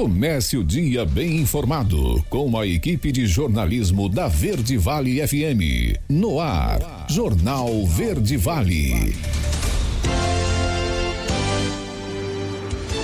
Comece o dia bem informado com a equipe de jornalismo da Verde Vale FM. No ar, Jornal Verde Vale.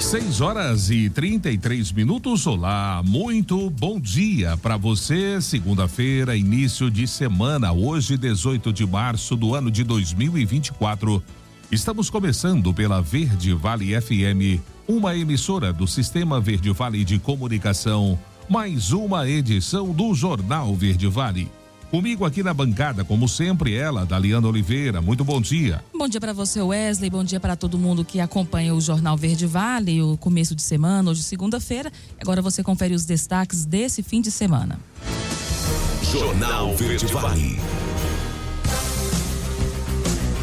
6h33. Olá, muito bom dia para você. Segunda-feira, início de semana, hoje 18 de março do ano de 2024. Estamos começando pela Verde Vale FM, uma emissora do Sistema Verde Vale de Comunicação, mais uma edição do Jornal Verde Vale. Comigo aqui na bancada, como sempre, ela, Daliana Oliveira. Muito bom dia. Bom dia para você, Wesley. Bom dia para todo mundo que acompanha o Jornal Verde Vale, o começo de semana, hoje segunda-feira. Agora você confere os destaques desse fim de semana. Jornal Verde Vale.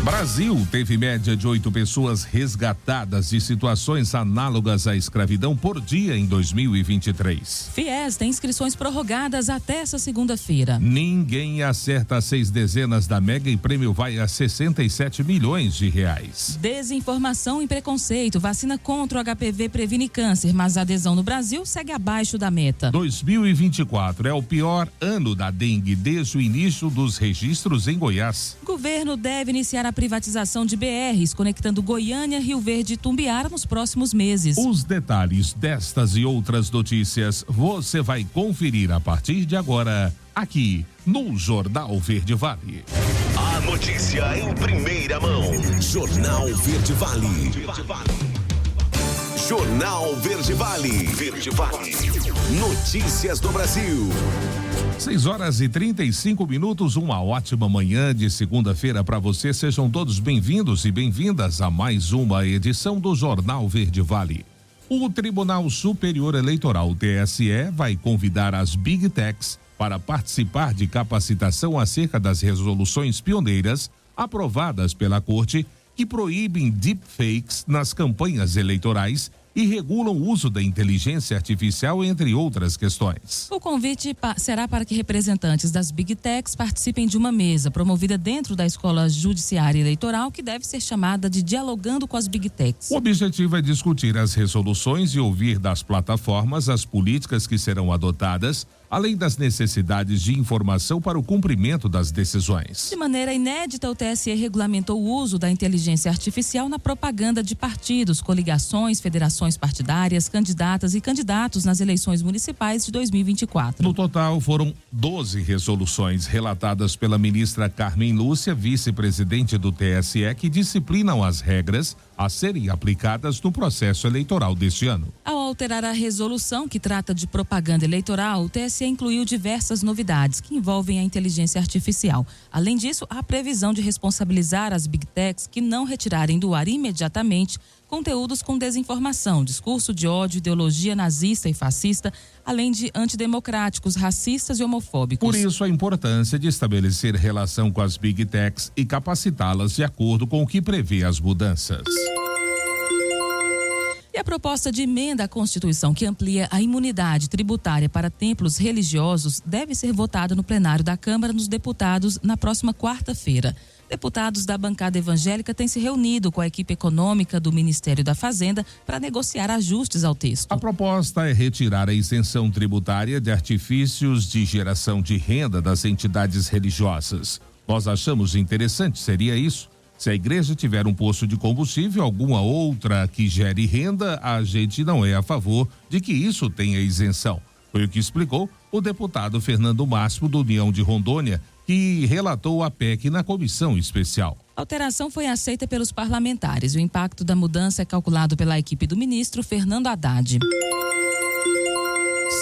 Brasil teve média de 8 pessoas resgatadas de situações análogas à escravidão por dia em 2023. FIES tem inscrições prorrogadas até essa segunda-feira. Ninguém acerta 6 dezenas da Mega e prêmio vai a 67 milhões de reais. Desinformação e preconceito. Vacina contra o HPV previne câncer, mas a adesão no Brasil segue abaixo da meta. 2024 é o pior ano da dengue desde o início dos registros em Goiás. Governo deve iniciar a privatização de BRs, conectando Goiânia, Rio Verde e Tumbiara nos próximos meses. Os detalhes destas e outras notícias você vai conferir a partir de agora, aqui no Jornal Verde Vale. A notícia em primeira mão. Jornal Verde Vale. Jornal Verde Vale. Verde Vale. Notícias do Brasil. 6h35, uma ótima manhã de segunda-feira para você. Sejam todos bem-vindos e bem-vindas a mais uma edição do Jornal Verde Vale. O Tribunal Superior Eleitoral, TSE, vai convidar as Big Techs para participar de capacitação acerca das resoluções pioneiras aprovadas pela Corte que proíbem deepfakes nas campanhas eleitorais e regulam o uso da inteligência artificial, entre outras questões. O convite será para que representantes das Big Techs participem de uma mesa promovida dentro da Escola Judiciária Eleitoral, que deve ser chamada de Dialogando com as Big Techs. O objetivo é discutir as resoluções e ouvir das plataformas as políticas que serão adotadas, além das necessidades de informação para o cumprimento das decisões. De maneira inédita, o TSE regulamentou o uso da inteligência artificial na propaganda de partidos, coligações, federações partidárias, candidatas e candidatos nas eleições municipais de 2024. No total, foram 12 resoluções relatadas pela ministra Carmen Lúcia, vice-presidente do TSE, que disciplinam as regras a serem aplicadas no processo eleitoral deste ano. Ao alterar a resolução que trata de propaganda eleitoral, o TSE incluiu diversas novidades que envolvem a inteligência artificial. Além disso, há a previsão de responsabilizar as Big Techs que não retirarem do ar imediatamente conteúdos com desinformação, discurso de ódio, ideologia nazista e fascista, além de antidemocráticos, racistas e homofóbicos. Por isso, a importância de estabelecer relação com as Big Techs e capacitá-las de acordo com o que prevê as mudanças. E a proposta de emenda à Constituição que amplia a imunidade tributária para templos religiosos deve ser votada no plenário da Câmara dos Deputados na próxima quarta-feira. Deputados da bancada evangélica têm se reunido com a equipe econômica do Ministério da Fazenda para negociar ajustes ao texto. A proposta é retirar a isenção tributária de artifícios de geração de renda das entidades religiosas. Nós achamos interessante, seria isso? Se a igreja tiver um posto de combustível, alguma outra que gere renda, a gente não é a favor de que isso tenha isenção. Foi o que explicou o deputado Fernando Máximo, do União de Rondônia, que relatou a PEC na comissão especial. A alteração foi aceita pelos parlamentares. O impacto da mudança é calculado pela equipe do ministro Fernando Haddad.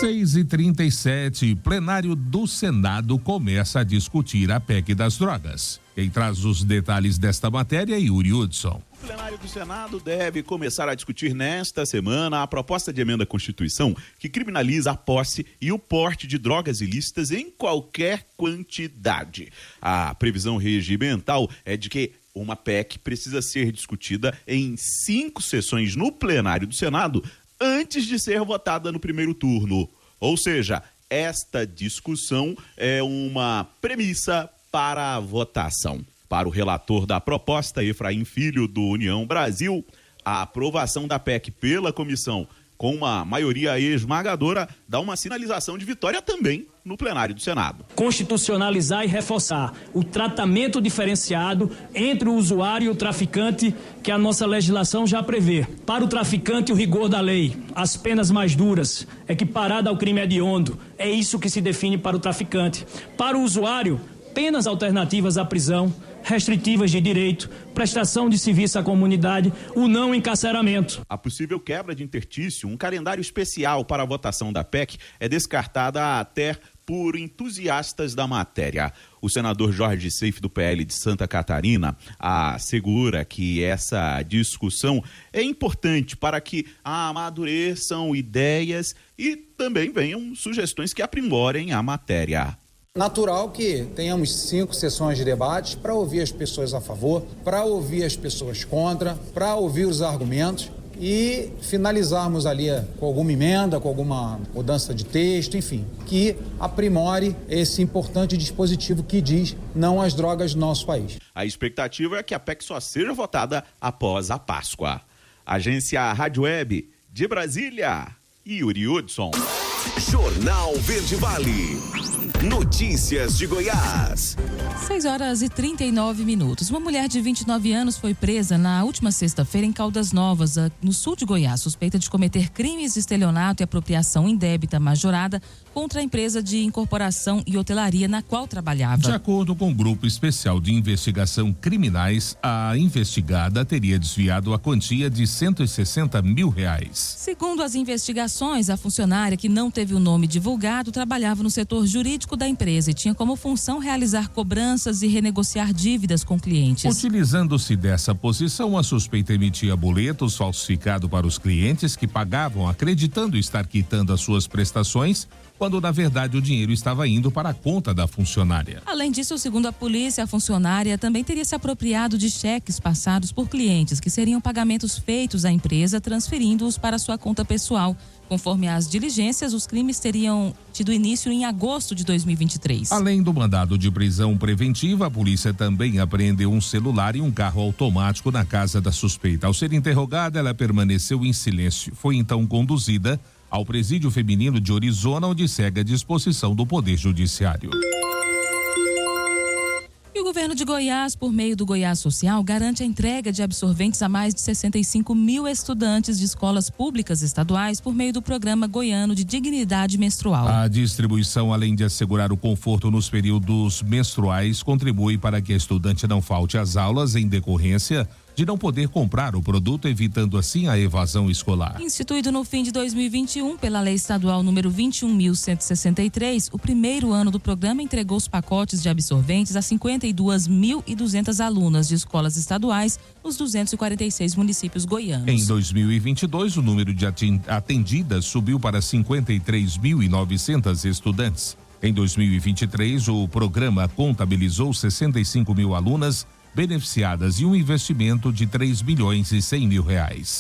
6h37, plenário do Senado começa a discutir a PEC das drogas. Quem traz os detalhes desta matéria é Yuri Hudson. O plenário do Senado deve começar a discutir nesta semana a proposta de emenda à Constituição que criminaliza a posse e o porte de drogas ilícitas em qualquer quantidade. A previsão regimental é de que uma PEC precisa ser discutida em 5 sessões no plenário do Senado antes de ser votada no primeiro turno. Ou seja, esta discussão é uma premissa para a votação. Para o relator da proposta, Efraim Filho, do União Brasil, a aprovação da PEC pela comissão com uma maioria esmagadora, dá uma sinalização de vitória também no plenário do Senado. Constitucionalizar e reforçar o tratamento diferenciado entre o usuário e o traficante que a nossa legislação já prevê. Para o traficante, o rigor da lei, as penas mais duras, equiparada ao crime hediondo. É isso que se define para o traficante. Para o usuário, penas alternativas à prisão, restritivas de direito, prestação de serviço à comunidade, o não encarceramento. A possível quebra de interstício, um calendário especial para a votação da PEC, é descartada até por entusiastas da matéria. O senador Jorge Seife, do PL de Santa Catarina, assegura que essa discussão é importante para que amadureçam ideias e também venham sugestões que aprimorem a matéria. Natural que tenhamos 5 sessões de debate para ouvir as pessoas a favor, para ouvir as pessoas contra, para ouvir os argumentos e finalizarmos ali com alguma emenda, com alguma mudança de texto, enfim, que aprimore esse importante dispositivo que diz não às drogas no nosso país. A expectativa é que a PEC só seja votada após a Páscoa. Agência Rádio Web de Brasília, Yuri Hudson. Jornal Verde Vale. Notícias de Goiás. 6h39. Uma mulher de 29 anos foi presa na última sexta-feira em Caldas Novas, no sul de Goiás, suspeita de cometer crimes de estelionato e apropriação indébita majorada contra a empresa de incorporação e hotelaria na qual trabalhava. De acordo com o Grupo Especial de Investigação Criminais, a investigada teria desviado a quantia de R$160 mil. Segundo as investigações, a funcionária, que não teve o nome divulgado, trabalhava no setor jurídico da empresa e tinha como função realizar cobranças e renegociar dívidas com clientes. Utilizando-se dessa posição, a suspeita emitia boletos falsificados para os clientes que pagavam acreditando estar quitando as suas prestações, quando na verdade o dinheiro estava indo para a conta da funcionária. Além disso, segundo a polícia, a funcionária também teria se apropriado de cheques passados por clientes, que seriam pagamentos feitos à empresa, transferindo-os para sua conta pessoal. Conforme as diligências, os crimes teriam tido início em agosto de 2023. Além do mandado de prisão preventiva, a polícia também apreendeu um celular e um carro automático na casa da suspeita. Ao ser interrogada, ela permaneceu em silêncio. Foi então conduzida ao Presídio Feminino de Orizona, onde segue à disposição do Poder Judiciário. E o governo de Goiás, por meio do Goiás Social, garante a entrega de absorventes a mais de 65 mil estudantes de escolas públicas estaduais por meio do Programa Goiano de Dignidade Menstrual. A distribuição, além de assegurar o conforto nos períodos menstruais, contribui para que a estudante não falte às aulas em decorrência de não poder comprar o produto, evitando assim a evasão escolar. Instituído no fim de 2021 pela Lei Estadual número 21.163, o primeiro ano do programa entregou os pacotes de absorventes a 52.200 alunas de escolas estaduais nos 246 municípios goianos. Em 2022, o número de atendidas subiu para 53.900 estudantes. Em 2023, o programa contabilizou 65 mil alunas beneficiadas e um investimento de R$3.100 mil.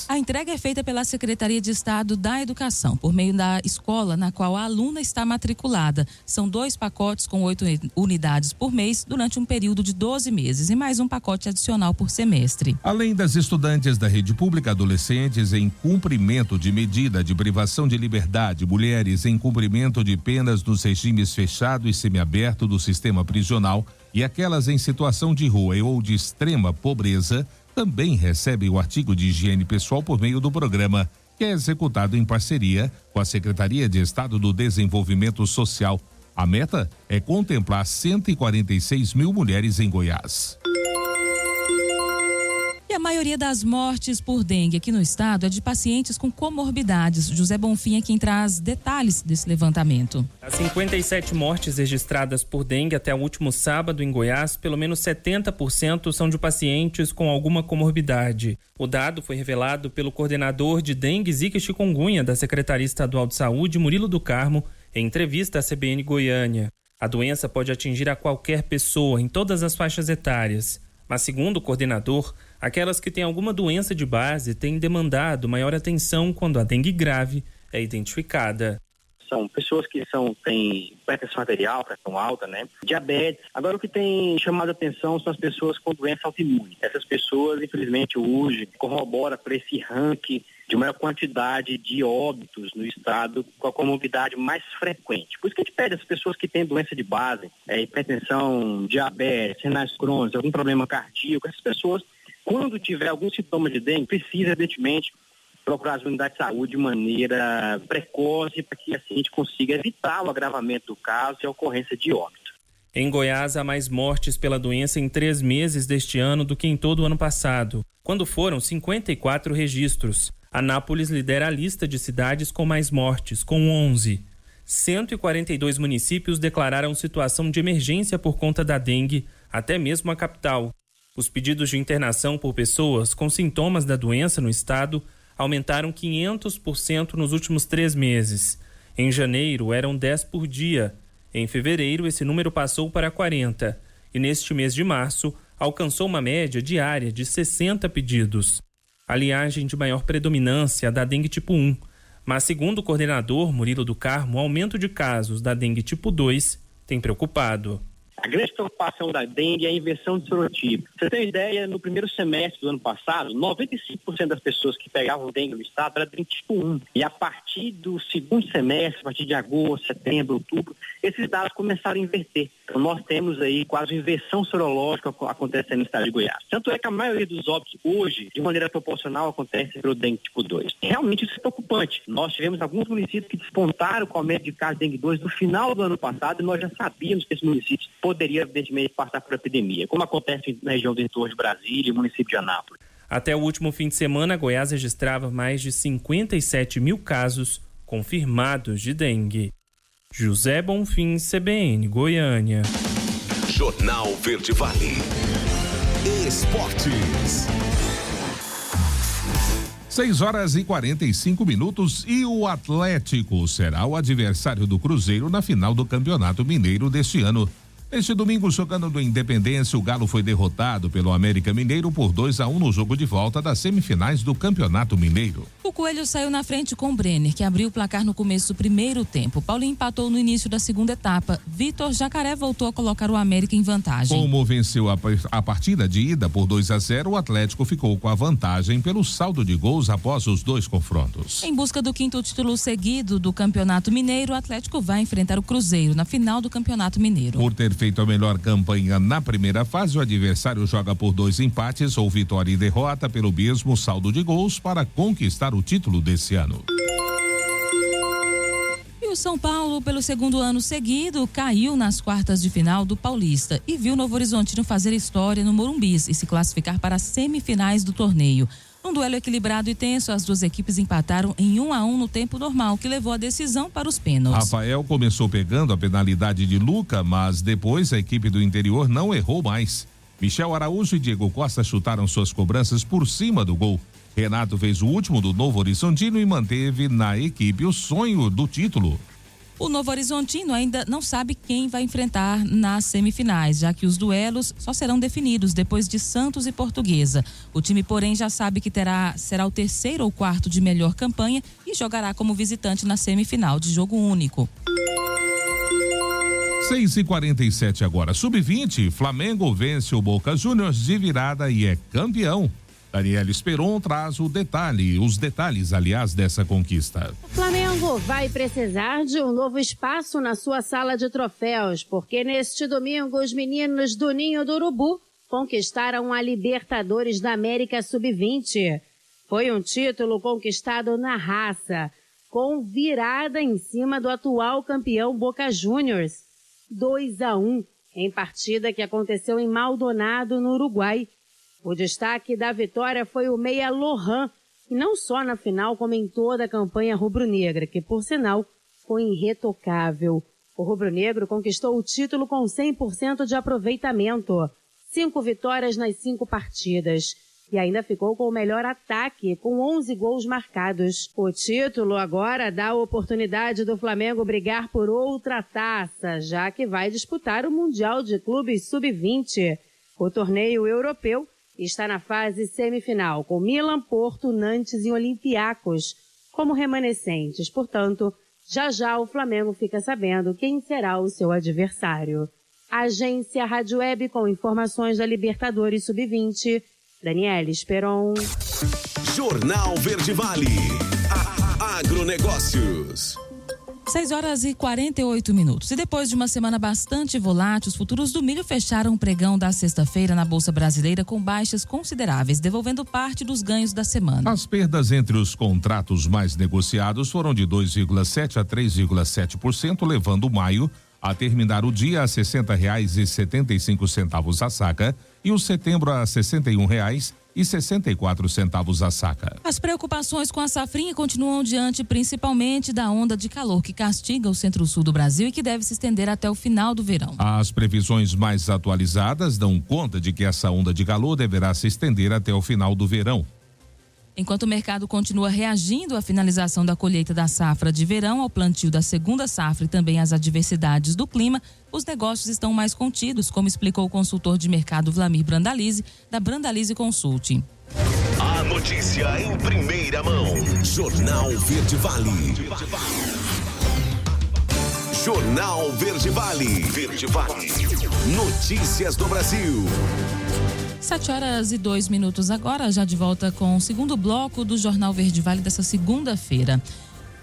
A entrega é feita pela Secretaria de Estado da Educação, por meio da escola na qual a aluna está matriculada. São 2 pacotes com 8 unidades por mês durante um período de 12 meses e mais um pacote adicional por semestre. Além das estudantes da rede pública, adolescentes em cumprimento de medida de privação de liberdade, mulheres em cumprimento de penas nos regimes fechado e semiaberto do sistema prisional e aquelas em situação de rua ou de extrema pobreza também recebem o artigo de higiene pessoal por meio do programa, que é executado em parceria com a Secretaria de Estado do Desenvolvimento Social. A meta é contemplar 146 mil mulheres em Goiás. E a maioria das mortes por dengue aqui no estado é de pacientes com comorbidades. José Bonfim é quem traz detalhes desse levantamento. As 57 mortes registradas por dengue até o último sábado em Goiás, pelo menos 70% são de pacientes com alguma comorbidade. O dado foi revelado pelo coordenador de dengue, zika e chikungunya da Secretaria Estadual de Saúde, Murilo do Carmo, em entrevista à CBN Goiânia. A doença pode atingir a qualquer pessoa em todas as faixas etárias. Mas, segundo o coordenador, aquelas que têm alguma doença de base têm demandado maior atenção quando a dengue grave é identificada. são pessoas que têm hipertensão arterial, pressão alta, né? Diabetes. Agora, o que tem chamado a atenção são as pessoas com doença autoimune. Essas pessoas, infelizmente, hoje corrobora para esse ranking de maior quantidade de óbitos no estado com a comorbidade mais frequente. Por isso que a gente pede às pessoas que têm doença de base, hipertensão, diabetes, renais crônicos, algum problema cardíaco, essas pessoas, quando tiver algum sintoma de dengue, precisa, evidentemente, procurar as unidades de saúde de maneira precoce para que assim a gente consiga evitar o agravamento do caso e a ocorrência de óbito. Em Goiás, há mais mortes pela doença em 3 meses deste ano do que em todo o ano passado, quando foram 54 registros. Anápolis lidera a lista de cidades com mais mortes, com 11. 142 municípios declararam situação de emergência por conta da dengue, até mesmo a capital. Os pedidos de internação por pessoas com sintomas da doença no estado aumentaram 500% nos últimos 3 meses. Em janeiro, eram 10 por dia. Em fevereiro, esse número passou para 40. E neste mês de março, alcançou uma média diária de 60 pedidos. A linhagem de maior predominância da dengue tipo 1. Mas, segundo o coordenador Murilo do Carmo, o aumento de casos da dengue tipo 2 tem preocupado. A grande preocupação da dengue é a inversão de sorotipo. Você tem ideia, no primeiro semestre do ano passado, 95% das pessoas que pegavam dengue no estado era dengue tipo 1. E a partir do segundo semestre, a partir de agosto, setembro, outubro, esses dados começaram a inverter. Então nós temos aí quase inversão sorológica acontecendo no estado de Goiás. Tanto é que a maioria dos óbitos hoje, de maneira proporcional, acontece pelo dengue tipo 2. Realmente isso é preocupante. Nós tivemos alguns municípios que despontaram com o aumento de casos de dengue 2 no final do ano passado e nós já sabíamos que esses municípios poderiam, evidentemente, passar por epidemia, como acontece na região do entorno de Brasília e município de Anápolis. Até o último fim de semana, Goiás registrava mais de 57 mil casos confirmados de dengue. José Bonfim, CBN, Goiânia. Jornal Verde Vale. Esportes. 6h45 e o Atlético será o adversário do Cruzeiro na final do Campeonato Mineiro deste ano. Este domingo, jogando no Independência, o Galo foi derrotado pelo América Mineiro por 2-1 no jogo de volta das semifinais do Campeonato Mineiro. O Coelho saiu na frente com o Brenner, que abriu o placar no começo do primeiro tempo. Paulinho empatou no início da segunda etapa. Vitor Jacaré voltou a colocar o América em vantagem. Como venceu a partida de ida por 2-0, o Atlético ficou com a vantagem pelo saldo de gols após os 2 confrontos. Em busca do 5º título seguido do Campeonato Mineiro, o Atlético vai enfrentar o Cruzeiro na final do Campeonato Mineiro. Por ter feito a melhor campanha na primeira fase, o adversário joga por 2 empates ou vitória e derrota pelo mesmo saldo de gols para conquistar o título desse ano. E o São Paulo, pelo 2º ano seguido, caiu nas quartas de final do Paulista e viu o Novo Horizontino fazer história no Morumbi e se classificar para as semifinais do torneio. Num duelo equilibrado e tenso, as duas equipes empataram em 1-1 no tempo normal, que levou a decisão para os pênaltis. Rafael começou pegando a penalidade de Luca, mas depois a equipe do interior não errou mais. Michel Araújo e Diego Costa chutaram suas cobranças por cima do gol. Renato fez o último do Novo Horizontino e manteve na equipe o sonho do título. O Novo Horizontino ainda não sabe quem vai enfrentar nas semifinais, já que os duelos só serão definidos depois de Santos e Portuguesa. O time, porém, já sabe que será o 3º ou 4º de melhor campanha e jogará como visitante na semifinal de jogo único. 6h47 agora. Sub-20, Flamengo vence o Boca Juniors de virada e é campeão. Daniela Esperon traz os detalhes, aliás, dessa conquista. O Flamengo vai precisar de um novo espaço na sua sala de troféus, porque neste domingo os meninos do Ninho do Urubu conquistaram a Libertadores da América Sub-20. Foi um título conquistado na raça, com virada em cima do atual campeão Boca Juniors, 2-1, em partida que aconteceu em Maldonado, no Uruguai. O destaque da vitória foi o meia Lohan, e não só na final, como em toda a campanha rubro-negra, que, por sinal, foi irretocável. O rubro-negro conquistou o título com 100% de aproveitamento, 5 vitórias nas 5 partidas, e ainda ficou com o melhor ataque, com 11 gols marcados. O título agora dá a oportunidade do Flamengo brigar por outra taça, já que vai disputar o Mundial de Clubes Sub-20. O torneio europeu está na fase semifinal, com Milan, Porto, Nantes e Olympiacos como remanescentes. Portanto, Já já o Flamengo fica sabendo quem será o seu adversário. Agência Rádio Web com informações da Libertadores Sub-20. Daniela Esperon. Jornal Verde Vale. Agronegócios. 6h48. E depois de uma semana bastante volátil, os futuros do milho fecharam o pregão da sexta-feira na Bolsa Brasileira com baixas consideráveis, devolvendo parte dos ganhos da semana. As perdas entre os contratos mais negociados foram de 2,7% a 3,7%, levando maio a terminar o dia a R$ 60,75 a saca e o setembro a R$ 61,64 a saca. As preocupações com a safrinha continuam diante principalmente da onda de calor que castiga o centro-sul do Brasil e que deve se estender até o final do verão. As previsões mais atualizadas dão conta de que essa onda de calor deverá se estender até o final do verão. Enquanto o mercado continua reagindo à finalização da colheita da safra de verão, ao plantio da segunda safra e também às adversidades do clima, os negócios estão mais contidos, como explicou o consultor de mercado Vlamir Brandalize, da Brandalize Consulting. A notícia em primeira mão. Jornal Verde Vale. Jornal Verde Vale. Verde Vale. Notícias do Brasil. 7h02 agora, já de volta com o segundo bloco do Jornal Verde Vale dessa segunda-feira.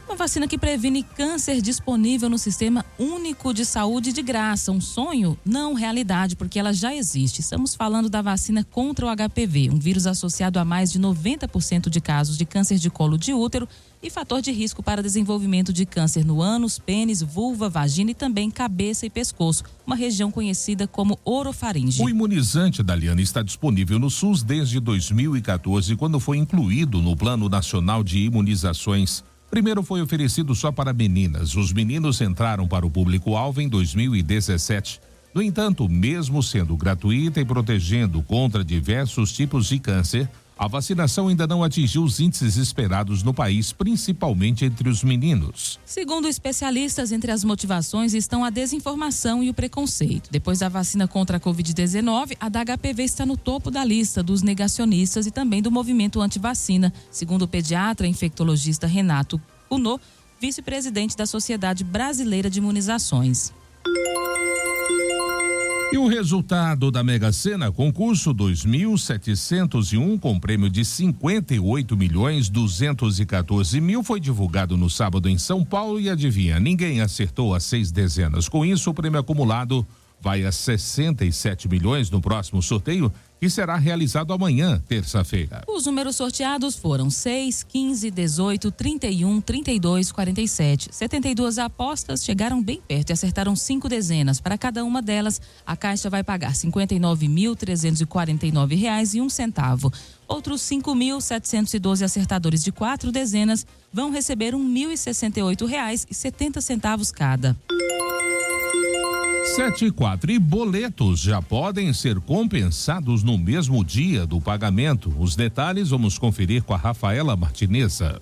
Uma vacina que previne câncer disponível no Sistema Único de Saúde de graça. Um sonho? Não realidade, porque ela já existe. Estamos falando da vacina contra o HPV, um vírus associado a mais de 90% de casos de câncer de colo de útero e fator de risco para desenvolvimento de câncer no ânus, pênis, vulva, vagina e também cabeça e pescoço, uma região conhecida como orofaringe. O imunizante da Liana está disponível no SUS desde 2014, quando foi incluído no Plano Nacional de Imunizações. Primeiro foi oferecido só para meninas. Os meninos entraram para o público-alvo em 2017. No entanto, mesmo sendo gratuita e protegendo contra diversos tipos de câncer, a vacinação ainda não atingiu os índices esperados no país, principalmente entre os meninos. Segundo especialistas, entre as motivações estão a desinformação e o preconceito. Depois da vacina contra a Covid-19, a da HPV está no topo da lista dos negacionistas e também do movimento anti-vacina, segundo o pediatra e infectologista Renato Cunô, vice-presidente da Sociedade Brasileira de Imunizações. E o resultado da Mega Sena, concurso 2701, com prêmio de 58.214.000, foi divulgado no sábado em São Paulo e adivinha, ninguém acertou as 6 dezenas. Com isso, o prêmio acumulado vai a 67 milhões no próximo sorteio, que será realizado amanhã, terça-feira. Os números sorteados foram 6, 15, 18, 31, 32, 47. 72 apostas chegaram bem perto e acertaram 5 dezenas. Para cada uma delas, a Caixa vai pagar R$ 59.349,01. Outros 5.712 acertadores de 4 dezenas vão receber R$ 1.068,70 cada. 7,4. E boletos já podem ser compensados no mesmo dia do pagamento. Os detalhes vamos conferir com a Rafaela Martineza.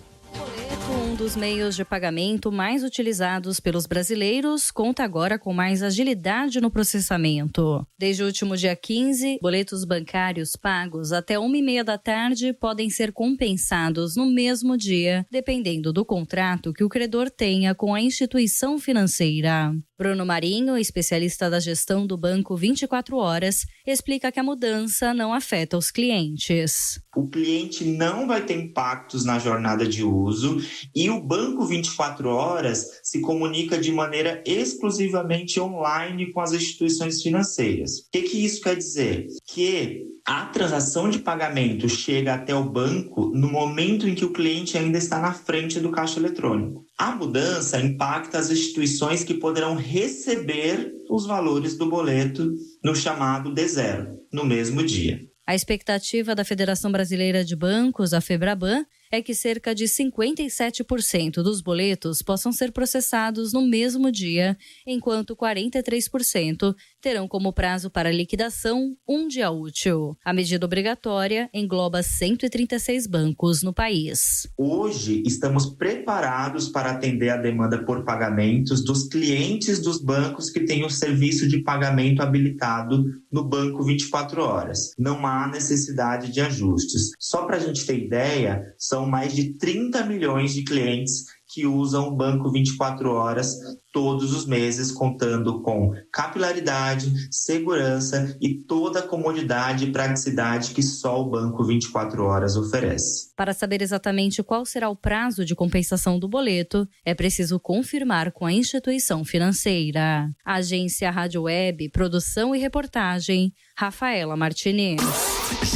Um dos meios de pagamento mais utilizados pelos brasileiros conta agora com mais agilidade no processamento. Desde o último dia 15, boletos bancários pagos até 1h30 da tarde podem ser compensados no mesmo dia, dependendo do contrato que o credor tenha com a instituição financeira. Bruno Marinho, especialista da gestão do Banco 24 Horas, explica que a mudança não afeta os clientes. O cliente não vai ter impactos na jornada de uso e o Banco 24 Horas se comunica de maneira exclusivamente online com as instituições financeiras. O que isso quer dizer? Que a transação de pagamento chega até o banco no momento em que o cliente ainda está na frente do caixa eletrônico. A mudança impacta as instituições que poderão receber os valores do boleto no chamado D0, no mesmo dia. A expectativa da Federação Brasileira de Bancos, a FEBRABAN, é que cerca de 57% dos boletos possam ser processados no mesmo dia, enquanto 43% terão como prazo para liquidação um dia útil. A medida obrigatória engloba 136 bancos no país. Hoje, estamos preparados para atender a demanda por pagamentos dos clientes dos bancos que têm o serviço de pagamento habilitado no Banco 24 Horas. Não há necessidade de ajustes. Só para a gente ter ideia, são mais de 30 milhões de clientes que usam o banco 24 horas todos os meses, contando com capilaridade, segurança e toda a comodidade e praticidade que só o banco 24 horas oferece. Para saber exatamente qual será o prazo de compensação do boleto, é preciso confirmar com a instituição financeira. Agência Rádio Web, produção e reportagem, Rafaela Martinez.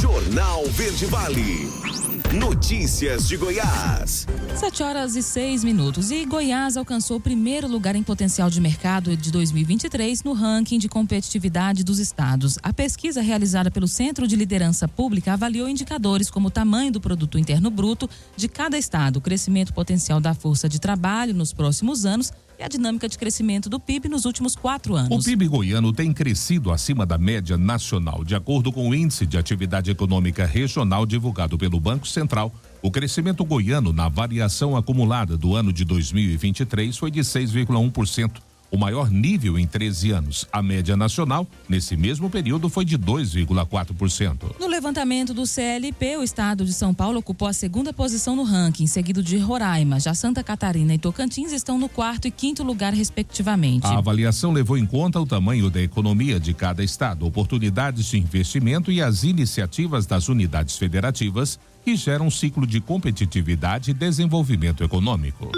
Jornal Verde Vale. Notícias de Goiás. 7h06. E Goiás alcançou o primeiro lugar em potencial de mercado de 2023 no ranking de competitividade dos estados. A pesquisa realizada pelo Centro de Liderança Pública avaliou indicadores como o tamanho do produto interno bruto de cada estado, o crescimento potencial da força de trabalho nos próximos anos e a dinâmica de crescimento do PIB nos últimos 4 anos. O PIB goiano tem crescido acima da média nacional. De acordo com o Índice de Atividade Econômica Regional divulgado pelo Banco Central, o crescimento goiano na variação acumulada do ano de 2023 foi de 6,1%. O maior nível em 13 anos. A média nacional, nesse mesmo período, foi de 2,4%. No levantamento do CLP, o estado de São Paulo ocupou a segunda posição no ranking, seguido de Roraima. Já Santa Catarina e Tocantins estão no 4º e 5º lugar, respectivamente. A avaliação levou em conta o tamanho da economia de cada estado, oportunidades de investimento e as iniciativas das unidades federativas que geram um ciclo de competitividade e desenvolvimento econômico.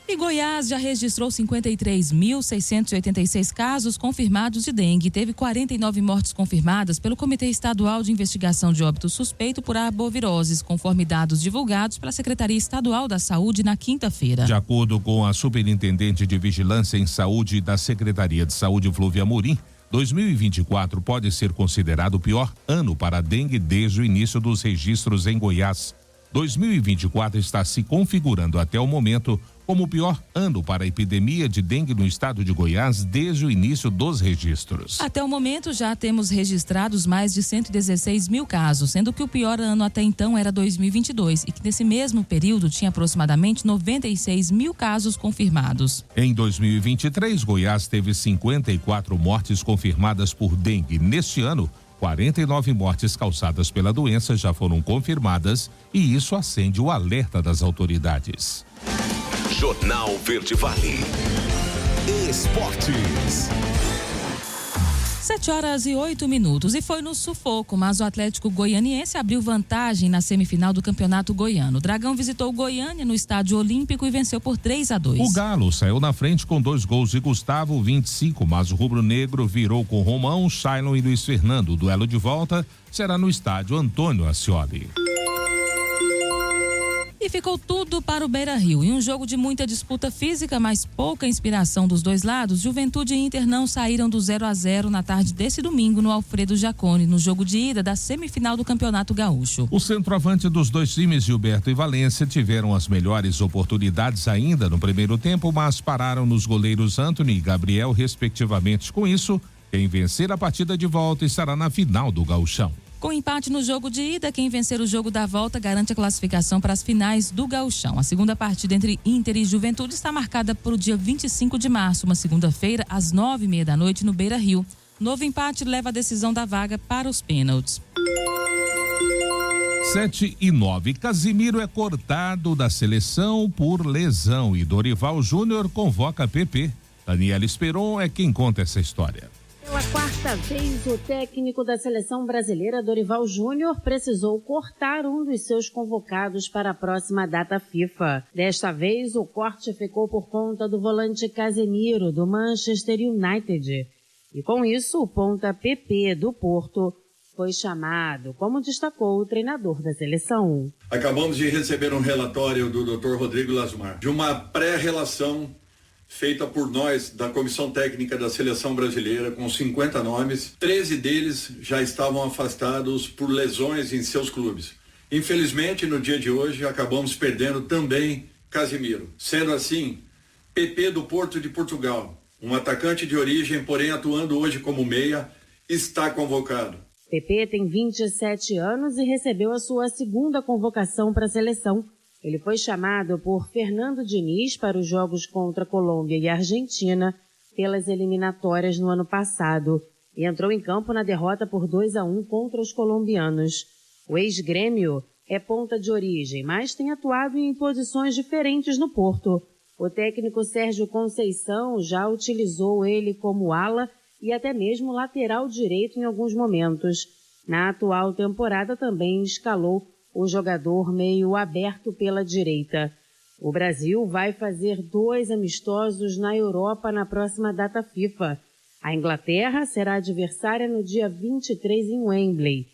E Goiás já registrou 53.686 casos confirmados de dengue. Teve 49 mortes confirmadas pelo Comitê Estadual de Investigação de Óbito Suspeito por arboviroses, conforme dados divulgados pela Secretaria Estadual da Saúde na quinta-feira. De acordo com a Superintendente de Vigilância em Saúde da Secretaria de Saúde, Flúvia Amorim, 2024 pode ser considerado o pior ano para a dengue desde o início dos registros em Goiás. 2024 está se configurando até o momento como o pior ano para a epidemia de dengue no estado de Goiás desde o início dos registros. Até o momento já temos registrados mais de 116 mil casos, sendo que o pior ano até então era 2022 e que nesse mesmo período tinha aproximadamente 96 mil casos confirmados. Em 2023, Goiás teve 54 mortes confirmadas por dengue. Neste ano, 49 mortes causadas pela doença já foram confirmadas e isso acende o alerta das autoridades. Jornal Verde Vale. Esportes. 7h08. E foi no sufoco, mas o Atlético Goianiense abriu vantagem na semifinal do Campeonato Goiano. O Dragão visitou Goiânia no Estádio Olímpico e venceu por 3-2. O Galo saiu na frente com 2 gols de Gustavo, 25, mas o rubro-negro virou com Romão, Shailon e Luiz Fernando. O duelo de volta será no estádio Antônio Ascioli. E ficou tudo para o Beira-Rio. Em um jogo de muita disputa física, mas pouca inspiração dos dois lados, Juventude e Inter não saíram do 0-0 na tarde desse domingo no Alfredo Jaconi, no jogo de ida da semifinal do Campeonato Gaúcho. O centroavante dos dois times, Gilberto e Valência, tiveram as melhores oportunidades ainda no primeiro tempo, mas pararam nos goleiros Antony e Gabriel, respectivamente. Com isso, quem vencer a partida de volta estará na final do Gauchão. Com empate no jogo de ida, quem vencer o jogo da volta garante a classificação para as finais do Gauchão. A segunda partida entre Inter e Juventude está marcada para o dia 25 de março, uma segunda-feira, às 9h30 no Beira-Rio. Novo empate leva a decisão da vaga para os pênaltis. 7h09. Casimiro é cortado da seleção por lesão e Dorival Júnior convoca PP. Daniela Esperon é quem conta essa história. Pela quarta vez, o técnico da seleção brasileira, Dorival Júnior, precisou cortar um dos seus convocados para a próxima data FIFA. Desta vez, o corte ficou por conta do volante Casemiro, do Manchester United. E com isso, o ponta PP do Porto foi chamado, como destacou o treinador da seleção. Acabamos de receber um relatório do Dr. Rodrigo Lasmar, de uma pré-relação feita por nós da Comissão Técnica da Seleção Brasileira, com 50 nomes. 13 deles já estavam afastados por lesões em seus clubes. Infelizmente, no dia de hoje, acabamos perdendo também Casemiro. Sendo assim, PP do Porto de Portugal, um atacante de origem, porém atuando hoje como meia, está convocado. PP tem 27 anos e recebeu a sua segunda convocação para a seleção. Ele foi chamado por Fernando Diniz para os jogos contra Colômbia e Argentina pelas eliminatórias no ano passado e entrou em campo na derrota por 2-1 contra os colombianos. O ex-Grêmio é ponta de origem, mas tem atuado em posições diferentes no Porto. O técnico Sérgio Conceição já utilizou ele como ala e até mesmo lateral direito em alguns momentos. Na atual temporada também escalou o jogador meio aberto pela direita. O Brasil vai fazer 2 amistosos na Europa na próxima data FIFA. A Inglaterra será adversária no dia 23 em Wembley.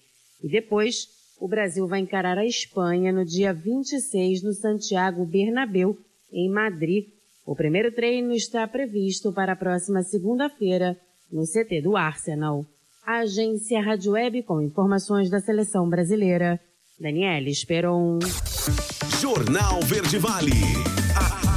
E depois, o Brasil vai encarar a Espanha no dia 26 no Santiago Bernabéu, em Madrid. O primeiro treino está previsto para a próxima segunda-feira no CT do Arsenal. A agência Rádio Web com informações da seleção brasileira. Daniela Esperon. Jornal Verde Vale.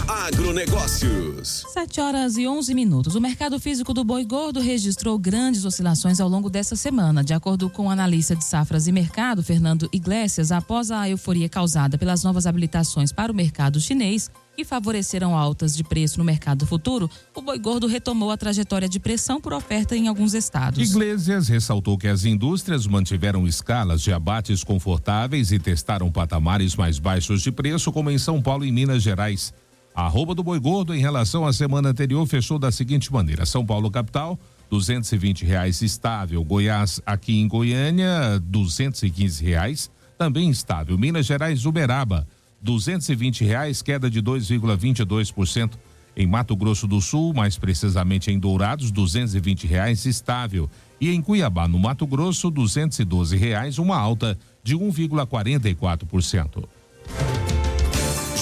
Agronegócios. 7h11. O mercado físico do boi gordo registrou grandes oscilações ao longo dessa semana. De acordo com o analista de safras e mercado, Fernando Iglesias, após a euforia causada pelas novas habilitações para o mercado chinês, que favoreceram altas de preço no mercado futuro, o boi gordo retomou a trajetória de pressão por oferta em alguns estados. Iglesias ressaltou que as indústrias mantiveram escalas de abates confortáveis e testaram patamares mais baixos de preço, como em São Paulo e Minas Gerais. A arroba do boi gordo em relação à semana anterior fechou da seguinte maneira: São Paulo capital, R$220 estável. Goiás, aqui em Goiânia, R$215, também estável. Minas Gerais, Uberaba, R$220, queda de 2,22%. Em Mato Grosso do Sul, mais precisamente em Dourados, R$220 estável. E em Cuiabá, no Mato Grosso, R$212, uma alta de 1,44%.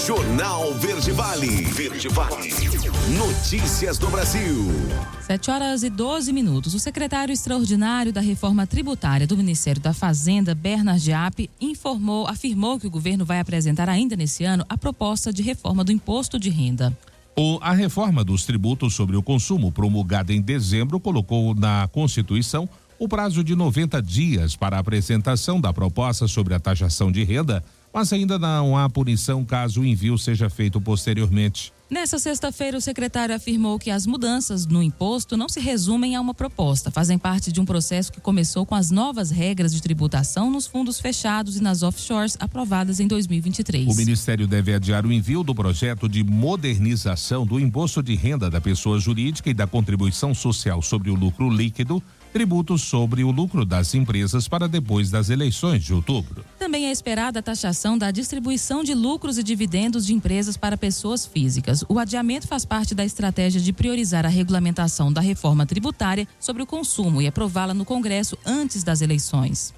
Jornal Verde Vale. Verde Vale. Notícias do Brasil. 7h12. O secretário extraordinário da Reforma Tributária do Ministério da Fazenda, Bernard Diap, afirmou que o governo vai apresentar ainda nesse ano a proposta de reforma do imposto de renda. A reforma dos tributos sobre o consumo, promulgada em dezembro, colocou na Constituição o prazo de 90 dias para a apresentação da proposta sobre a taxação de renda, mas ainda não há punição caso o envio seja feito posteriormente. Nessa sexta-feira, o secretário afirmou que as mudanças no imposto não se resumem a uma proposta, fazem parte de um processo que começou com as novas regras de tributação nos fundos fechados e nas offshores aprovadas em 2023. O Ministério deve adiar o envio do projeto de modernização do imposto de renda da pessoa jurídica e da contribuição social sobre o lucro líquido, tributos sobre o lucro das empresas, para depois das eleições de outubro. Também é esperada a taxação da distribuição de lucros e dividendos de empresas para pessoas físicas. O adiamento faz parte da estratégia de priorizar a regulamentação da reforma tributária sobre o consumo e aprová-la no Congresso antes das eleições.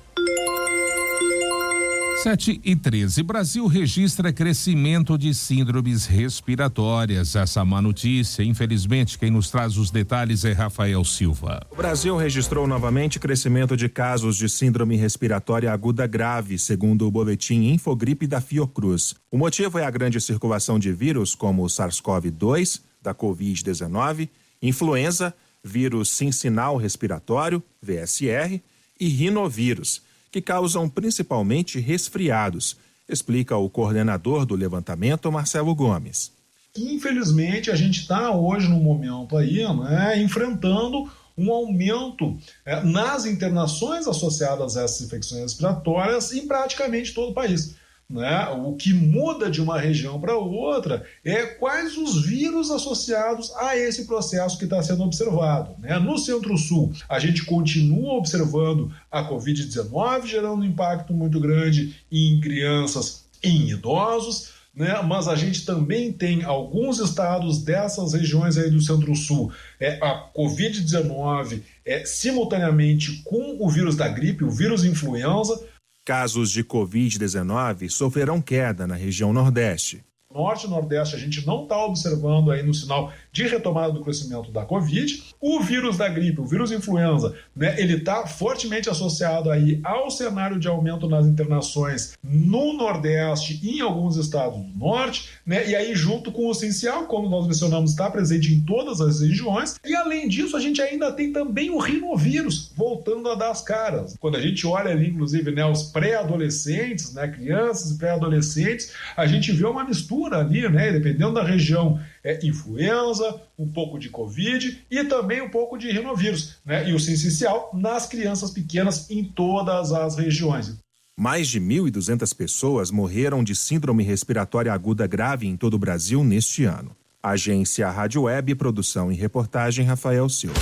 7h13. Brasil registra crescimento de síndromes respiratórias. Essa má notícia, infelizmente, quem nos traz os detalhes é Rafael Silva. O Brasil registrou novamente crescimento de casos de síndrome respiratória aguda grave, segundo o boletim Infogripe da Fiocruz. O motivo é a grande circulação de vírus como o SARS-CoV-2, da Covid-19, influenza, vírus sincinal respiratório, VSR, e rinovírus, que causam principalmente resfriados, explica o coordenador do levantamento, Marcelo Gomes. Infelizmente, a gente está hoje num momento aí, né, enfrentando um aumento nas internações associadas a essas infecções respiratórias em praticamente todo o país. Né? O que muda de uma região para outra é quais os vírus associados a esse processo que está sendo observado. Né? No Centro-Sul, a gente continua observando a Covid-19, gerando um impacto muito grande em crianças e em idosos, né? Mas a gente também tem alguns estados dessas regiões aí do Centro-Sul, a Covid-19 simultaneamente com o vírus da gripe, o vírus influenza. Casos de Covid-19 sofrerão queda na região Nordeste. Norte e Nordeste a gente não está observando aí no sinal de retomada do crescimento da Covid. O vírus da gripe, o vírus influenza, né, ele está fortemente associado aí ao cenário de aumento nas internações no Nordeste e em alguns estados do Norte, né, e aí junto com o essencial, como nós mencionamos, está presente em todas as regiões. E além disso, a gente ainda tem também o rinovírus voltando a dar as caras. Quando a gente olha ali, inclusive, né, os pré-adolescentes, né, crianças e pré-adolescentes, a gente vê uma mistura ali, né, dependendo da região, influenza, um pouco de Covid e também um pouco de rinovírus, né, e o essencial nas crianças pequenas em todas as regiões. Mais de 1.200 pessoas morreram de síndrome respiratória aguda grave em todo o Brasil neste ano. Agência Rádio Web, produção e reportagem Rafael Silva.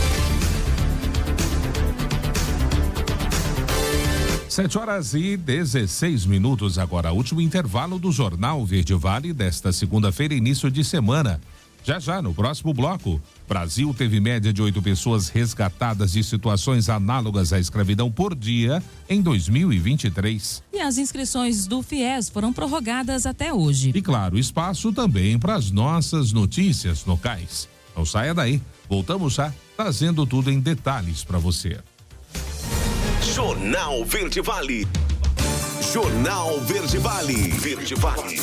7h16 agora, último intervalo do Jornal Verde Vale desta segunda-feira, início de semana. Já, no próximo bloco, Brasil teve média de 8 pessoas resgatadas de situações análogas à escravidão por dia em 2023. E as inscrições do FIES foram prorrogadas até hoje. E claro, espaço também para as nossas notícias locais. Não saia daí, voltamos já, trazendo tudo em detalhes para você. Jornal Verde Vale. Jornal Verde Vale. Verde Vale.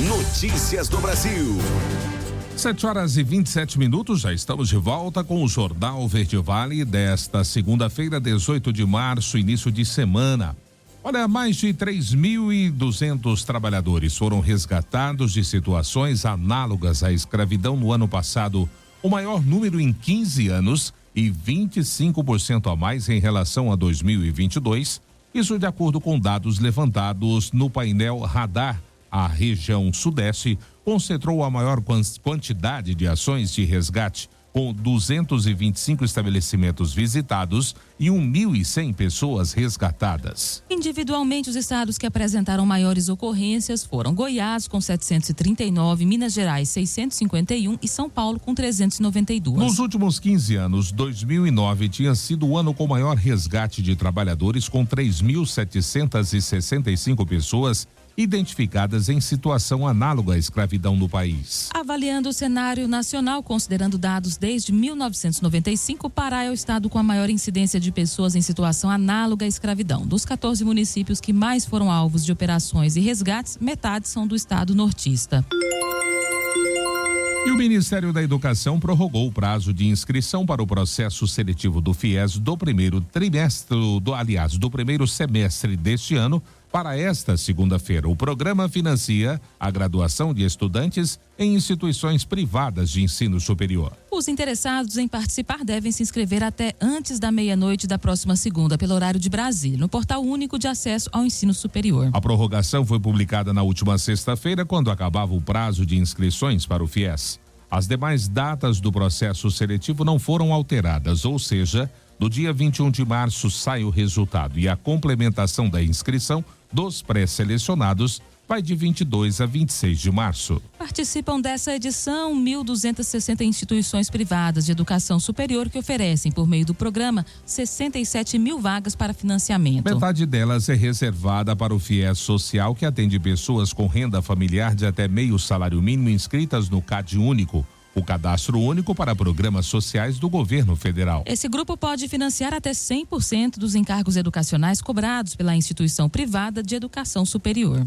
Notícias do Brasil. 7h27, já estamos de volta com o Jornal Verde Vale desta segunda-feira, 18 de março, início de semana. Olha, mais de 3.200 trabalhadores foram resgatados de situações análogas à escravidão no ano passado, o maior número em 15 anos e 25% a mais em relação a 2022, isso de acordo com dados levantados no painel Radar. A região Sudeste concentrou a maior quantidade de ações de resgate, com 225 estabelecimentos visitados e 1.100 pessoas resgatadas. Individualmente, os estados que apresentaram maiores ocorrências foram Goiás, com 739, Minas Gerais, 651 e São Paulo, com 392. Nos últimos 15 anos, 2009 tinha sido o ano com maior resgate de trabalhadores, com 3.765 pessoas identificadas em situação análoga à escravidão no país. Avaliando o cenário nacional, considerando dados desde 1995, Pará é o estado com a maior incidência de pessoas em situação análoga à escravidão. Dos 14 municípios que mais foram alvos de operações e resgates, metade são do estado nortista. E o Ministério da Educação prorrogou o prazo de inscrição para o processo seletivo do FIES do primeiro semestre deste ano para esta segunda-feira. O programa financia a graduação de estudantes em instituições privadas de ensino superior. Os interessados em participar devem se inscrever até antes da meia-noite da próxima segunda, pelo horário de Brasília, no Portal Único de Acesso ao Ensino Superior. A prorrogação foi publicada na última sexta-feira, quando acabava o prazo de inscrições para o FIES. As demais datas do processo seletivo não foram alteradas, ou seja, no dia 21 de março sai o resultado e a complementação da inscrição dos pré-selecionados vai de 22 a 26 de março. Participam dessa edição 1.260 instituições privadas de educação superior que oferecem, por meio do programa, 67 mil vagas para financiamento. Metade delas é reservada para o FIES Social, que atende pessoas com renda familiar de até meio salário mínimo inscritas no CAD Único, o Cadastro Único para Programas Sociais do Governo Federal. Esse grupo pode financiar até 100% dos encargos educacionais cobrados pela instituição privada de educação superior.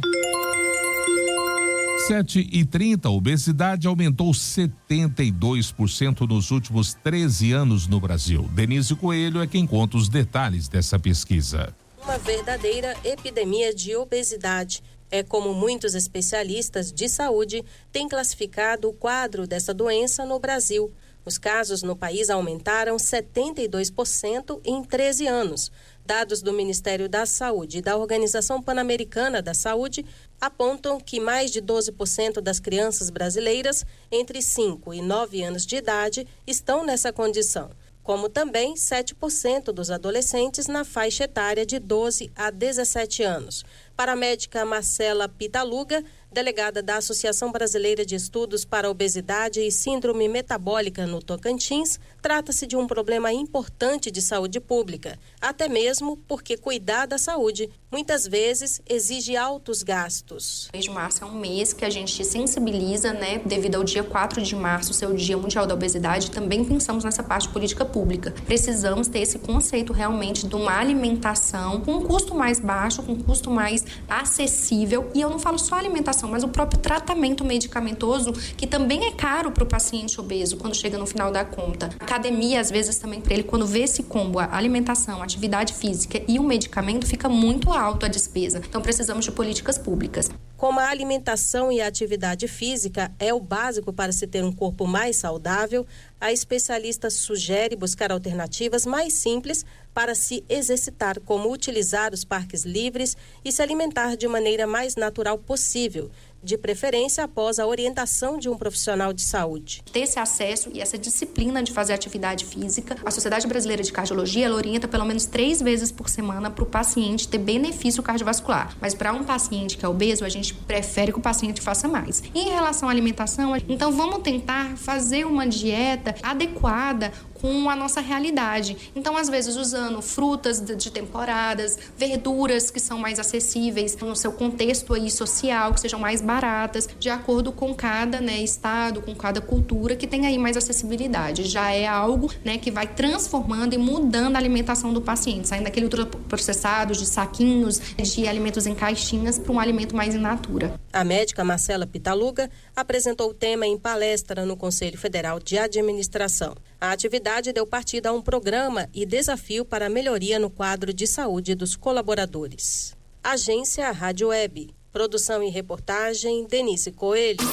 7h30, a obesidade aumentou 72% nos últimos 13 anos no Brasil. Denise Coelho é quem conta os detalhes dessa pesquisa. Uma verdadeira epidemia de obesidade. É como muitos especialistas de saúde têm classificado o quadro dessa doença no Brasil. Os casos no país aumentaram 72% em 13 anos. Dados do Ministério da Saúde e da Organização Pan-Americana da Saúde apontam que mais de 12% das crianças brasileiras entre 5 e 9 anos de idade estão nessa condição, como também 7% dos adolescentes na faixa etária de 12 a 17 anos. Para a médica Marcela Pitaluga, delegada da Associação Brasileira de Estudos para Obesidade e Síndrome Metabólica no Tocantins, trata-se de um problema importante de saúde pública, até mesmo porque cuidar da saúde muitas vezes exige altos gastos. O mês de março é um mês que a gente sensibiliza, devido ao dia 4 de março, ser o Dia Mundial da Obesidade, também pensamos nessa parte de política pública. Precisamos ter esse conceito realmente de uma alimentação com um custo mais baixo, com um custo mais acessível, e eu não falo só alimentação, mas o próprio tratamento medicamentoso, que também é caro para o paciente obeso quando chega no final da conta. Academia, às vezes, também para ele, quando vê esse combo, a alimentação, a atividade física e o medicamento, fica muito alto a despesa. Então, precisamos de políticas públicas. Como a alimentação e a atividade física é o básico para se ter um corpo mais saudável, a especialista sugere buscar alternativas mais simples para se exercitar, como utilizar os parques livres e se alimentar de maneira mais natural possível, de preferência após a orientação de um profissional de saúde. Ter esse acesso e essa disciplina de fazer atividade física, a Sociedade Brasileira de Cardiologia, ela orienta pelo menos 3 vezes por semana para o paciente ter benefício cardiovascular. Mas para um paciente que é obeso, a gente prefere que o paciente faça mais. E em relação à alimentação, então vamos tentar fazer uma dieta adequada com a nossa realidade. Então, às vezes, usando frutas de temporadas, verduras que são mais acessíveis no seu contexto aí social, que sejam mais baratas, de acordo com cada estado, com cada cultura, que tem aí mais acessibilidade. Já é algo que vai transformando e mudando a alimentação do paciente, saindo daquele ultraprocessados, de saquinhos, de alimentos em caixinhas, para um alimento mais in natura. A médica Marcela Pitaluga apresentou o tema em palestra no Conselho Federal de Administração. A atividade deu partida a um programa e desafio para a melhoria no quadro de saúde dos colaboradores. Agência Rádio Web. Produção e reportagem, Denise Coelho.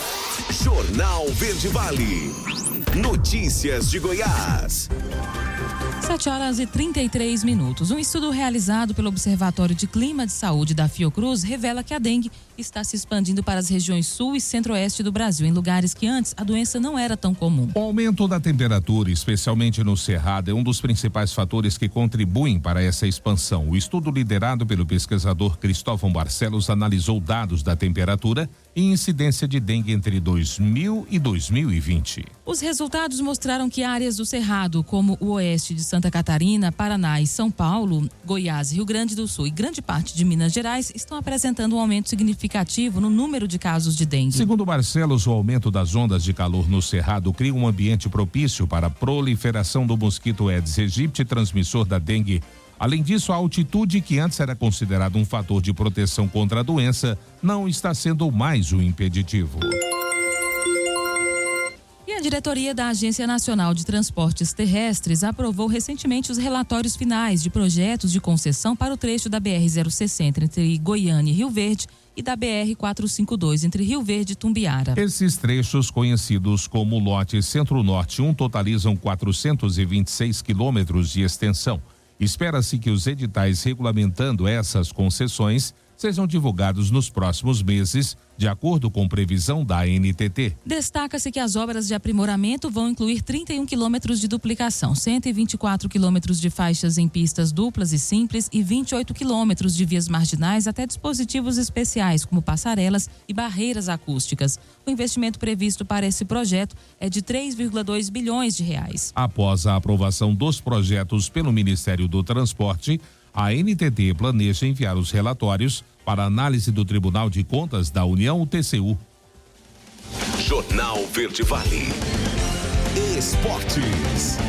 Jornal Verde Vale. Notícias de Goiás. 7h33. Um estudo realizado pelo Observatório de Clima de Saúde da Fiocruz revela que a dengue está se expandindo para as regiões sul e centro-oeste do Brasil, em lugares que antes a doença não era tão comum. O aumento da temperatura, especialmente no Cerrado, é um dos principais fatores que contribuem para essa expansão. O estudo liderado pelo pesquisador Cristóvão Barcelos analisou dados da temperatura e incidência de dengue entre 2000 e 2020. Os resultados mostraram que áreas do Cerrado, como o oeste de Santa Catarina, Paraná e São Paulo, Goiás, Rio Grande do Sul e grande parte de Minas Gerais, estão apresentando um aumento significativo no número de casos de dengue. Segundo Barcelos, o aumento das ondas de calor no Cerrado cria um ambiente propício para a proliferação do mosquito Aedes aegypti, transmissor da dengue. Além disso, a altitude, que antes era considerada um fator de proteção contra a doença, não está sendo mais um impeditivo. A diretoria da Agência Nacional de Transportes Terrestres aprovou recentemente os relatórios finais de projetos de concessão para o trecho da BR-060 entre Goiânia e Rio Verde e da BR-452 entre Rio Verde e Tumbiara. Esses trechos, conhecidos como lote Centro-Norte 1, totalizam 426 quilômetros de extensão. Espera-se que os editais regulamentando essas concessões sejam divulgados nos próximos meses, de acordo com previsão da ANTT. Destaca-se que as obras de aprimoramento vão incluir 31 quilômetros de duplicação, 124 quilômetros de faixas em pistas duplas e simples e 28 quilômetros de vias marginais até dispositivos especiais, como passarelas e barreiras acústicas. O investimento previsto para esse projeto é de 3,2 bilhões de reais. Após a aprovação dos projetos pelo Ministério do Transporte, a ANTT planeja enviar os relatórios para análise do Tribunal de Contas da União, o TCU. Jornal Verde Vale. Esportes.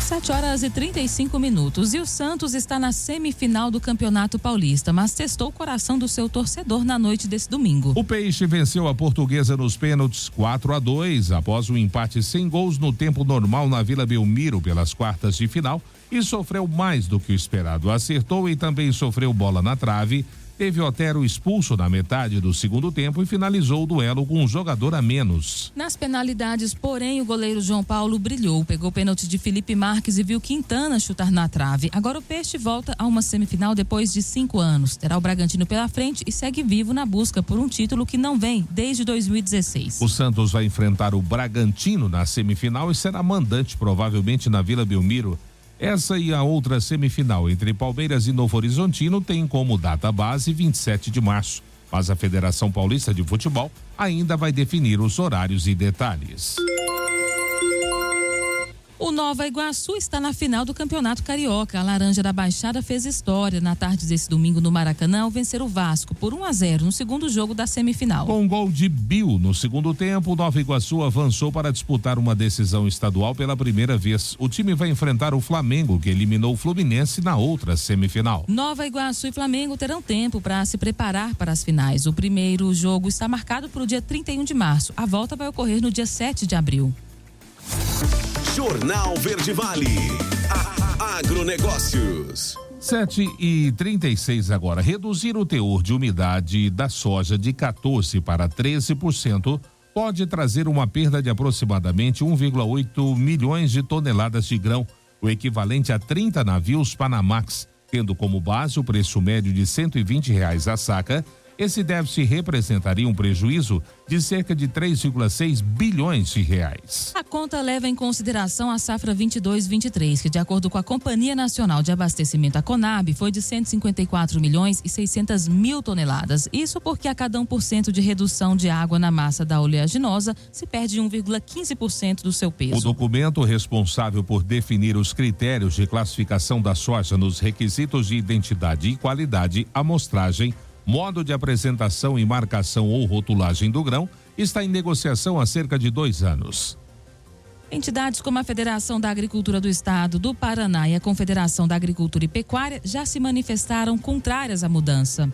7h35. E o Santos está na semifinal do Campeonato Paulista, mas testou o coração do seu torcedor na noite desse domingo. O Peixe venceu a Portuguesa nos pênaltis 4-2, após um empate sem gols no tempo normal na Vila Belmiro pelas quartas de final, e sofreu mais do que o esperado. Acertou e também sofreu bola na trave. Teve Otero expulso na metade do segundo tempo e finalizou o duelo com um jogador a menos. Nas penalidades, porém, o goleiro João Paulo brilhou, pegou o pênalti de Felipe Marques e viu Quintana chutar na trave. Agora o Peixe volta a uma semifinal depois de 5 anos. Terá o Bragantino pela frente e segue vivo na busca por um título que não vem desde 2016. O Santos vai enfrentar o Bragantino na semifinal e será mandante provavelmente na Vila Belmiro. Essa e a outra semifinal entre Palmeiras e Novo Horizontino tem como data base 27 de março, mas a Federação Paulista de Futebol ainda vai definir os horários e detalhes. O Nova Iguaçu está na final do Campeonato Carioca. A Laranja da Baixada fez história na tarde desse domingo no Maracanã ao vencer o Vasco por 1-0 no segundo jogo da semifinal. Com um gol de Bill no segundo tempo, o Nova Iguaçu avançou para disputar uma decisão estadual pela primeira vez. O time vai enfrentar o Flamengo, que eliminou o Fluminense na outra semifinal. Nova Iguaçu e Flamengo terão tempo para se preparar para as finais. O primeiro jogo está marcado para o dia 31 de março. A volta vai ocorrer no dia 7 de abril. Jornal Verde Vale. Agronegócios. 7h36 agora. Reduzir o teor de umidade da soja de 14% para 13% pode trazer uma perda de aproximadamente 1,8 milhões de toneladas de grão, o equivalente a 30 navios Panamax, tendo como base o preço médio de R$ 120 a saca. Esse déficit representaria um prejuízo de cerca de 3,6 bilhões de reais. A conta leva em consideração a safra 22-23, que de acordo com a Companhia Nacional de Abastecimento, a Conab, foi de 154 milhões e 600 mil toneladas. Isso porque a cada 1% de redução de água na massa da oleaginosa se perde 1,15% do seu peso. O documento responsável por definir os critérios de classificação da soja nos requisitos de identidade e qualidade, amostragem, modo de apresentação e marcação ou rotulagem do grão está em negociação há cerca de 2 anos. Entidades como a Federação da Agricultura do Estado do Paraná e a Confederação da Agricultura e Pecuária já se manifestaram contrárias à mudança.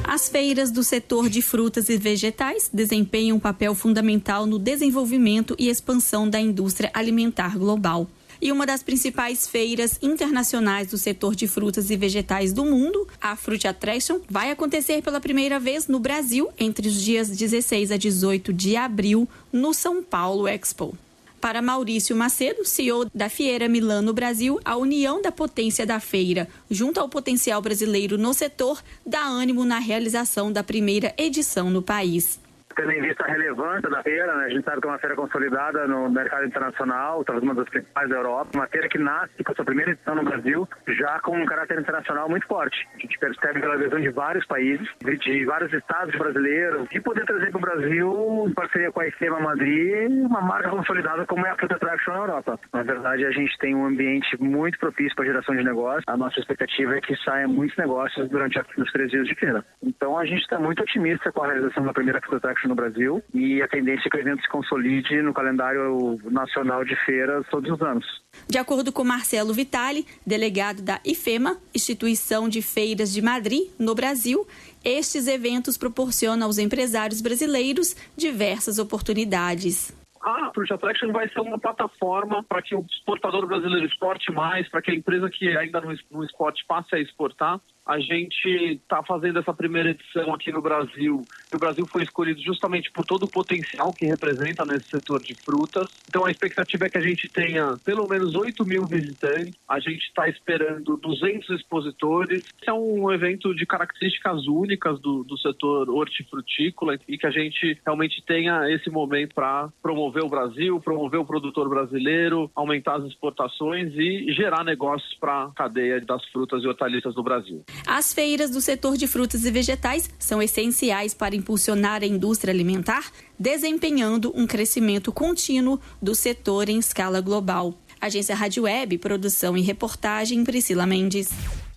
As feiras do setor de frutas e vegetais desempenham um papel fundamental no desenvolvimento e expansão da indústria alimentar global. E uma das principais feiras internacionais do setor de frutas e vegetais do mundo, a Fruit Attraction, vai acontecer pela primeira vez no Brasil entre os dias 16 a 18 de abril, no São Paulo Expo. Para Maurício Macedo, CEO da Fiera Milano Brasil, a união da potência da feira, junto ao potencial brasileiro no setor, dá ânimo na realização da primeira edição no país. Tendo em vista a relevância da feira, né? A gente sabe que é uma feira consolidada no mercado internacional, talvez uma das principais da Europa, uma feira que nasce com a sua primeira edição no Brasil, já com um caráter internacional muito forte. A gente percebe pela adesão de vários países, de vários estados brasileiros, e poder trazer para o Brasil, em parceria com a IFEMA Madrid, uma marca consolidada como é a Fruit Attraction na Europa. Na verdade, a gente tem um ambiente muito propício para a geração de negócios. A nossa expectativa é que saia muitos negócios durante os 3 dias de feira. Então, a gente está muito otimista com a realização da primeira Fruit Attraction no Brasil e a tendência é que o evento se consolide no calendário nacional de feiras todos os anos. De acordo com Marcelo Vitali, delegado da IFEMA, Instituição de Feiras de Madrid, no Brasil, estes eventos proporcionam aos empresários brasileiros diversas oportunidades. A Fruit Attraction vai ser uma plataforma para que o exportador brasileiro exporte mais, para que a empresa que ainda não exporte passe a exportar. A gente está fazendo essa primeira edição aqui no Brasil. E o Brasil foi escolhido justamente por todo o potencial que representa nesse setor de frutas. Então a expectativa é que a gente tenha pelo menos 8 mil visitantes. A gente está esperando 200 expositores. Esse é um evento de características únicas do setor hortifrutícola e que a gente realmente tenha esse momento para promover o Brasil, promover o produtor brasileiro, aumentar as exportações e gerar negócios para a cadeia das frutas e hortaliças do Brasil. As feiras do setor de frutas e vegetais são essenciais para impulsionar a indústria alimentar, desempenhando um crescimento contínuo do setor em escala global. Agência Rádio Web, produção e reportagem Priscila Mendes.